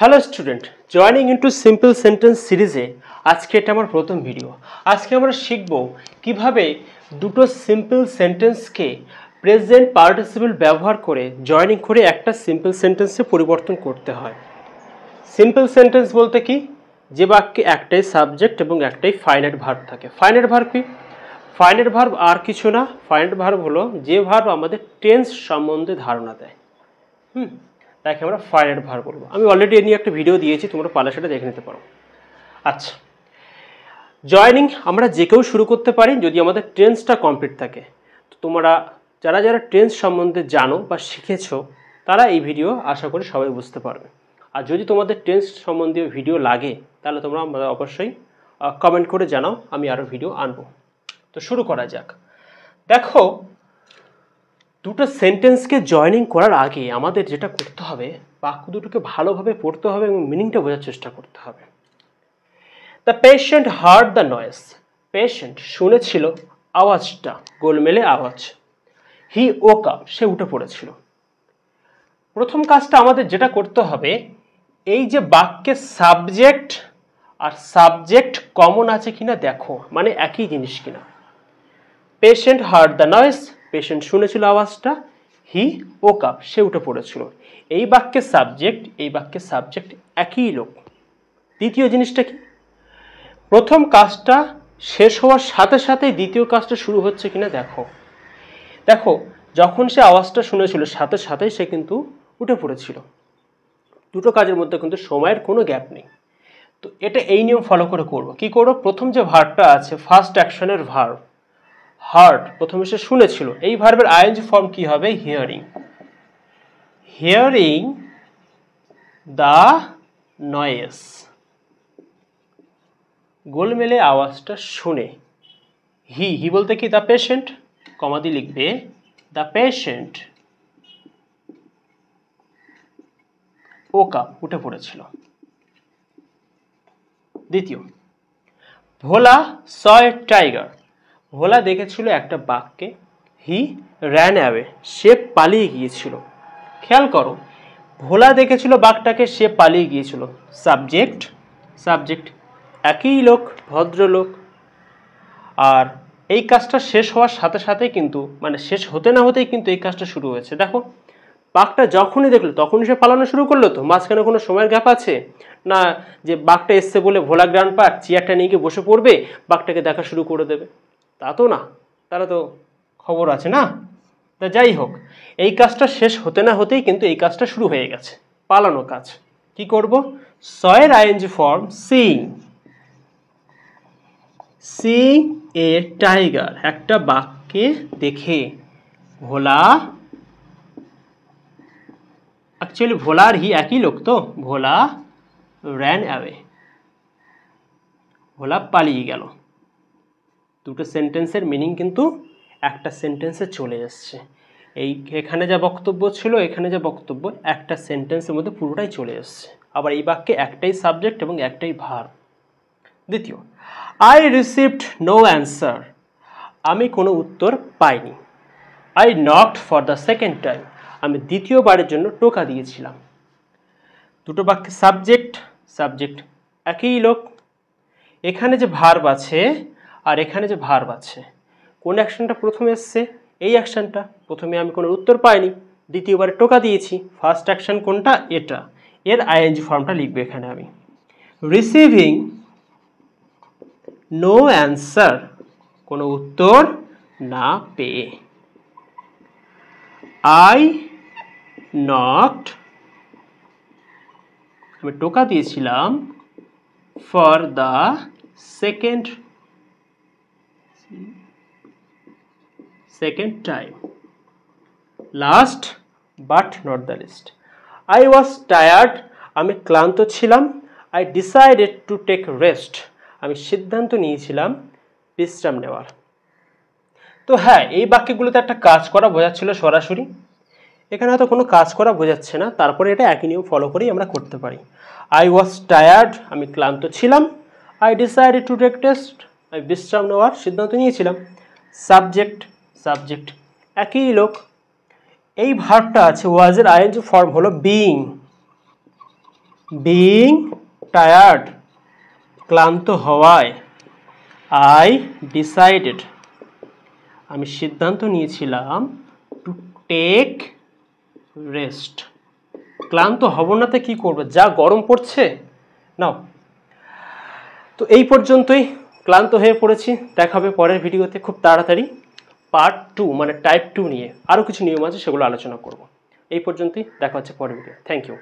Hello student, joining into simple sentence সিরিজে আজকে এটা আমার প্রথম ভিডিও। আজকে আমরা শিখব কিভাবে দুটো সিম্পল সেন্টেন্সকে প্রেজেন্ট পার্টিসিপল ব্যবহার করে জয়েনিং করে একটা সিম্পল সেন্টেন্সে পরিবর্তন করতে হয়। সিম্পল সেন্টেন্স বলতে কি, যে বাক্যে একটাই সাবজেক্ট এবং একটাই ফাইনাইট ভার্ব থাকে। ফাইনাইট ভার্ব কি? ফাইনাইট ভার্ব আর কিছু না, ফাইনাইট ভার্ব হলো যে ভার্ব আমাদের টেন্স সম্বন্ধে ধারণা দেয়। তাকে আমরা ফাইনাইট ভার্ব বলবো। আমি অলরেডি এ নিয়ে একটা ভিডিও দিয়েছি, তোমরা পারলে সেটা দেখে নিতে পারো। আচ্ছা, জয়েনিং আমরা যে কেউ শুরু করতে পারি যদি আমাদের টেন্সটা কমপ্লিট থাকে। তো তোমরা যারা যারা টেন্স সম্বন্ধে জানো বা শিখেছো তারা এই ভিডিও আশা করি সবাই বুঝতে পারবে। আর যদি তোমাদের টেন্স সম্বন্ধীয় ভিডিও লাগে তাহলে তোমরা আমাদের অবশ্যই কমেন্ট করে জানাও, আমি আরও ভিডিও আনবো। তো শুরু করা যাক। দেখো, দুটো সেন্টেন্সকে জয়েনিং করার আগে আমাদের যেটা করতে হবে, বাক্য দুটোকে ভালোভাবে পড়তে হবে এবং মিনিংটা বোঝার চেষ্টা করতে হবে। The patient heard the noise. Patient শুনেছিল আওয়াজটা, গোলমেলে আওয়াজ। হি ওক আপ, সে উঠে পড়েছিল। প্রথম কাজটা আমাদের যেটা করতে হবে, এই যে বাক্যে সাবজেক্ট আর সাবজেক্ট কমন আছে কিনা দেখো, মানে একই জিনিস কিনা। Patient heard the noise, patient শুনেছিল আওয়াজটা। হি ওক আপ, সে উঠে পড়েছিল। এই বাক্যের সাবজেক্ট, এই বাক্যের সাবজেক্ট একই লোক। দ্বিতীয় জিনিসটা কি, প্রথম কাজটা শেষ হওয়ার সাথে সাথেই দ্বিতীয় কাজটা শুরু হচ্ছে কিনা দেখো। দেখো, যখন সে আওয়াজটা শুনেছিল সাথে সাথেই সে কিন্তু উঠে পড়েছিল। দুটো কাজের মধ্যে কিন্তু সময়ের কোনো গ্যাপ নেই। তো এটা এই নিয়ম ফলো করে করবো। কি করবো, প্রথম যে ভার্বটা আছে, ফার্স্ট অ্যাকশনের ভার্ব হার্ড, প্রথমে সে শুনেছিল, এই ভার্বের আইএনজি ফর্ম কি হবে? হিয়ারিং। হিয়ারিং দ্য নয়েজ, গোলমেলে আওয়াজটা শুনে। হি বলতে কি? দ্য পেশেন্ট, কমা দিয়ে লিখবে দ্য পেশেন্ট ওক আপ, উঠে পড়েছিল। দ্বিতীয়, ভোলা স এ টাইগার, ভোলা দেখেছিল একটা বাঘকে। হি র্যান অ্যাওয়ে, সে পালিয়ে গিয়েছিল। খেয়াল করো, ভোলা দেখেছিল বাঘটাকে, সে পালিয়ে গিয়েছিল। সাবজেক্ট সাবজেক্ট একই লোক, ভদ্রলোক। আর এই কাজটা শেষ হওয়ার সাথে সাথেই কিন্তু, মানে শেষ হতে না হতেই কিন্তু এই কাজটা শুরু হয়েছে। দেখো, বাঘটা যখনই দেখলো তখনই সে পালানো শুরু করলো। তো মাঝখানে কোনো সময়ের গ্যাপ আছে না যে বাঘটা এসছে বলে ভোলা গ্র্যান্ড পার্ক চেয়ারটা নিয়ে গিয়ে বসে পড়বে, বাঘটাকে দেখা শুরু করে দেবে? তা তো না, তারা তো খবর আছে না। তা যাই হোক, এই কাজটা শেষ হতে না হতেই কিন্তু এই কাজটা শুরু হয়ে গেছে, পালানো কাজ। কি করব? সয়ের ING form seeing. Seeing a tiger, একটা বাঘকে দেখে। ভোলা, অ্যাকচুয়ালি ভোলা আর হি একই লোক তো। ভোলা র্যান অ্যাওয়ে, ভোলা পালিয়ে গেল। দুটো সেন্টেন্সের মিনিং কিন্তু একটা সেন্টেন্সে চলে এসছে। এখানে যা বক্তব্য ছিল, এখানে যা বক্তব্য, একটা সেন্টেন্সের মধ্যে পুরোটাই চলে এসছে। আবার এই বাক্যে একটাই সাবজেক্ট এবং একটাই ভার্ব। দ্বিতীয়, আই রিসিভড নো অ্যান্সার, আমি কোনো উত্তর পাইনি। I knocked for the second time, আমি দ্বিতীয়বারের জন্য টোকা দিয়েছিলাম। দুটো বাক্যে সাবজেক্ট সাবজেক্ট একই লোক। এখানে যে ভার্ব আছে আর এখানে যে ভার্ব আছে, কোন অ্যাকশনটা প্রথমে এসছে? এই অ্যাকশনটা। প্রথমে আমি কোনো উত্তর পাইনি, দ্বিতীয়বারে টোকা দিয়েছি। ফার্স্ট অ্যাকশন কোনটা? এটা। এর আইএনজি ফর্মটা লিখবে এখানে আমি। রিসিভিং নো অ্যান্সার, কোনো উত্তর না পেয়ে। আই নকড, আমি টোকা দিয়েছিলাম। For the second time. Last but not the least, I was tired, আমি ক্লান্ত ছিলাম। I decided to take rest, আমি সিদ্ধান্ত নিয়েছিলাম বিশ্রাম নেওয়ার। তো হ্যাঁ, এই বাক্যগুলোতে একটা কাজ করা বোঝাচ্ছিল সরাসরি। এখানে হয়তো কোনো কাজ করা বোঝাচ্ছে না, তারপরে এটা একই নিয়ম ফলো করেই আমরা করতে পারি। আই ওয়াজ টায়ার্ড, আমি ক্লান্ত ছিলাম। I decided to take rest, আমি বিশ্রাম নেওয়ার সিদ্ধান্ত নিয়েছিলাম। সাবজেক্ট সাবজেক্ট একই লোক। এই ভার্বটা আছে, ওয়াজের আইএনজি ফর্ম হলো বিইং। বিং টায়ার্ড, ক্লান্ত হওয়ায়, আই ডিসাইডেড, আমি সিদ্ধান্ত নিয়েছিলাম, টু টেক রেস্ট। ক্লান্ত হব নাতে কি করবে, যা গরম পড়ছে নাও। তো এই পর্যন্তই, ক্লান্ত হয়ে পড়েছি। দেখা হবে পরের ভিডিওতে খুব তাড়াতাড়ি পার্ট 2 মানে টাইপ 2 নিয়ে। আরও কিছু নিয়ম আছে সেগুলো আলোচনা করব। এই পর্যন্তই, দেখা হচ্ছে পরের ভিডিও। Thank you.